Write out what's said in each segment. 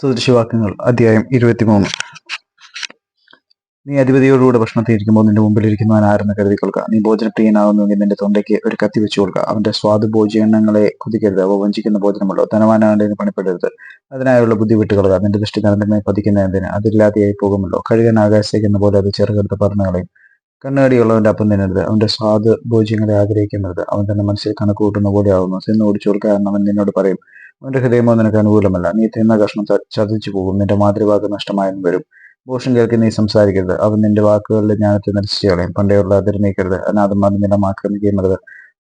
സദൃശവാക്യങ്ങൾ അധ്യായം 23. നീ അധിപതിയോടുകൂടെ ഭക്ഷണത്തിൽ ഇരിക്കുമ്പോൾ നിന്റെ മുമ്പിലിരിക്കുന്നവൻ ആരെന്ന് കരുതിക്കൊള്ളുക. നീ ഭോജനപ്രിയനാകുന്നുവെങ്കിൽ നിന്റെ തൊണ്ടയ്ക്ക് ഒരു കത്തി വെച്ചു കൊടുക്കുക. അവന്റെ സ്വാദ് ഭോജ്യങ്ങളെ കുതിക്കരുത്, അവ വഞ്ചിക്കുന്ന ഭോജനമല്ലോ. ധനവാനാകേണ്ടതിന് പണിപ്പെടരുത്, അതിനായുള്ള ബുദ്ധി വിട്ടുകളക. നിന്റെ ദൃഷ്ടി ധനത്തിന്മേൽ പതിക്കുന്ന എന്തിന്, അതില്ലാതെയായി പോകുമല്ലോ. കഴുകൻ ആകാശത്തേക്കെന്ന പോലെ അത് ചിറകെടുത്ത് പറന്നു കളയും. കണ്ണുകടിയുള്ളവന്റെ അപ്പം തിന്നരുത്, അവന്റെ സ്വാദ് ഭോജ്യങ്ങളെ ആഗ്രഹിക്കരുത്. അവൻ തന്റെ മനസ്സിൽ കണക്ക് കൂട്ടുന്ന പോലെ ആവുന്നു. തിന്ന് ഓടിച്ചു കൊടുക്കുക എന്ന് അവൻ നിന്നോട് പറയും. അവന്റെ ഹൃദയമോ നിനക്ക് അനുകൂലമല്ല. നീ തിന്ന കഷ്ണം ചതിച്ചു പോകും, നിന്റെ മാതൃവാക്ക് നഷ്ടമായെന്ന് വരും. ഭോഷൻ കേൾക്കി നീ സംസാരിക്കരുത്, അവൻ നിന്റെ വാക്കുകളുടെ ജ്ഞാനത്തെ നരസിച്ചു കളയും. പണ്ടേയുള്ള അതിര് നീക്കരുത്, അനാഥന്മാരുടെ നിലം ആക്രമിക്കുകയും അരുത്.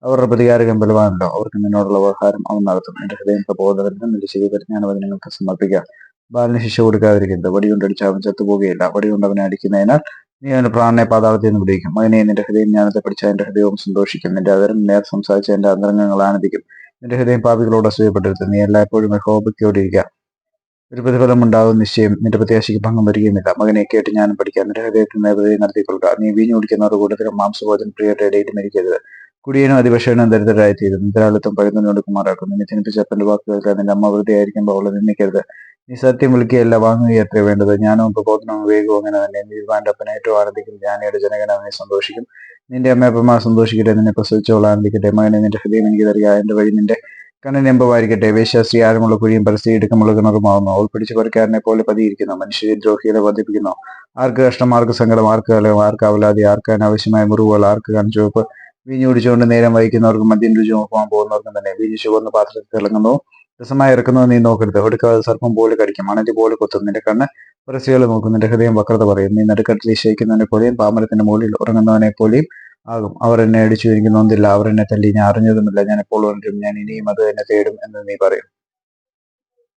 അവരുടെ പ്രതികാരകം ബലവാനല്ലോ, അവർക്ക് നിന്നോടുള്ള വ്യവഹാരം അവൻ നടത്തും. നിന്റെ ഹൃദയം പ്രബോധകത്തിന്, നിന്റെ ചെവി പരിജ്ഞാനവചനങ്ങൾക്ക് സമർപ്പിക്കുക. ബാലന് ശിക്ഷ കൊടുക്കാതിരിക്കരുത്, വടികൊണ്ടടിച്ച് അവൻ ചത്തുപോകുകയില്ല. വടികൊണ്ട് അവനെ അടിക്കുന്നതിനാൽ നീ അവന്റെ പ്രാണനെ പാതാളത്തിൽ നിന്ന് പിടിക്കും. മകനെ, നിന്റെ ഹൃദയം ജ്ഞാനത്തെ പഠിച്ച എന്റെ ഹൃദയവും സന്തോഷിക്കും. നിന്റെ അതരം നേർ സംസാരിച്ച എന്റെ അന്തരംഗങ്ങൾ ആനന്ദിക്കും. നിന്റെ ഹൃദയം പാപികളോട് അസൂയപ്പെടരുത്, നീ എല്ലായ്പ്പോഴും യഹോവയ്ക്കോടിരിക്കുക. ഒരു പ്രതിഫലം ഉണ്ടാകും നിശ്ചയം, നിന്റെ പ്രത്യാശയ്ക്ക് ഭംഗം വരികയുമില്ല. മകനെ, കേട്ട് ജ്ഞാനം പഠിക്കുക, നിന്റെ ഹൃദയത്തിൽ നേർവഴി നടത്തിക്കൊള്ളുക. നീ വീഞ്ഞു കുടിക്കുന്നവരുടെ കൂട്ടത്തിലും മാംസഭോജന പ്രിയരുടെ ഇടയിൽ മരിക്കരുത്. കുടിയനും അതിപക്ഷനും ദരിദ്രരായിത്തീരും, നിദ്രാളിത്തം പഴുന്നതിനൊടുക്കുമാറാക്കും. നിന്നെ ജനിപ്പിച്ച അപ്പന്റെ വാക്കുകൾക്ക് നിന്റെ അമ്മ വൃദ്ധയായിരിക്കുമ്പോൾ അവളെ നിന്ദിക്കരുത്. നീ സത്യം വിളിക്കുകയല്ല വാങ്ങുകയത്രേ വേണ്ടത്. ജ്ഞാനവും പ്രബോധനവും വിവേകവും അങ്ങനെ തന്നെ. നീതിമാന്റെ അപ്പൻ ഏറ്റവും ആനന്ദിക്കും, ജ്ഞാനിയുടെ ജനകൻ അവനെ സന്തോഷിക്കും. നിന്റെ അമ്മയപ്പന്മാർ സന്തോഷിക്കട്ടെ, നിന്നെ പ്രസവിച്ചവൾ ആനന്ദിക്കട്ടെ. മകനെ, നിന്റെ ഹൃദയം എനിക്കറിയാ, എന്റെ വഴി നിന്റെ കണ്ണിന് എമ്പമായിരിക്കട്ടെ. വേശ്യാസ്ത്രീ ആഴമുള്ള കുഴിയും പരസ്ത്രീ ഇടുക്കമുള്ള കിണറുമാവുന്നു. അവൾ പിടിച്ചു പറിക്കാരനെ പോലെ പതിയിരിക്കുന്നു, മനുഷ്യരെ ദ്രോഹികളെ വർദ്ധിപ്പിക്കുന്നു. ആർക്ക് കഷ്ടം, ആർക്ക് സങ്കടം, ആർക്ക് കലം, ആർക്ക് അവലാതി, ആർക്ക് അനാവശ്യമായ മുറിവുകൾ, ആർക്ക് കൺചുവപ്പ്. വീഞ്ഞു കുടിച്ചുകൊണ്ട് നേരം വഹിക്കുന്നവർക്കും മദ്യം രുചി നോക്കുവാൻ പോകുന്നവർക്കും തന്നെ. വീഞ്ഞു ചുവന്ന പാത്രത്തിൽ തിളങ്ങുന്നു, രസമായി ഇറക്കുന്നത് നീ നോക്കരുത്. ഒടുക്കാതെ സർപ്പം പോലെ കടിക്കും, അണലി പോലെ കൊത്തും. നിന്റെ കണ്ണ് പരസ്ത്രീകളെ നോക്കും, നിന്റെ ഹൃദയം വക്രത പറയും. നീ നടുക്കട്ടിൽ ശയിക്കുന്നവനെ പോലെയും പാമരത്തിന്റെ മുകളിൽ ഉറങ്ങുന്നവനെ പോലെയും ആകും. അവർ എന്നെ അടിച്ചു, എനിക്ക് നൊന്തില്ല. അവർ എന്നെ തല്ലി, ഞാൻ അറിഞ്ഞതുമില്ല. ഞാൻ എപ്പോൾ ഉണരും, ഞാൻ ഇനിയും അത് എന്നെ തേടും എന്ന് നീ പറയും.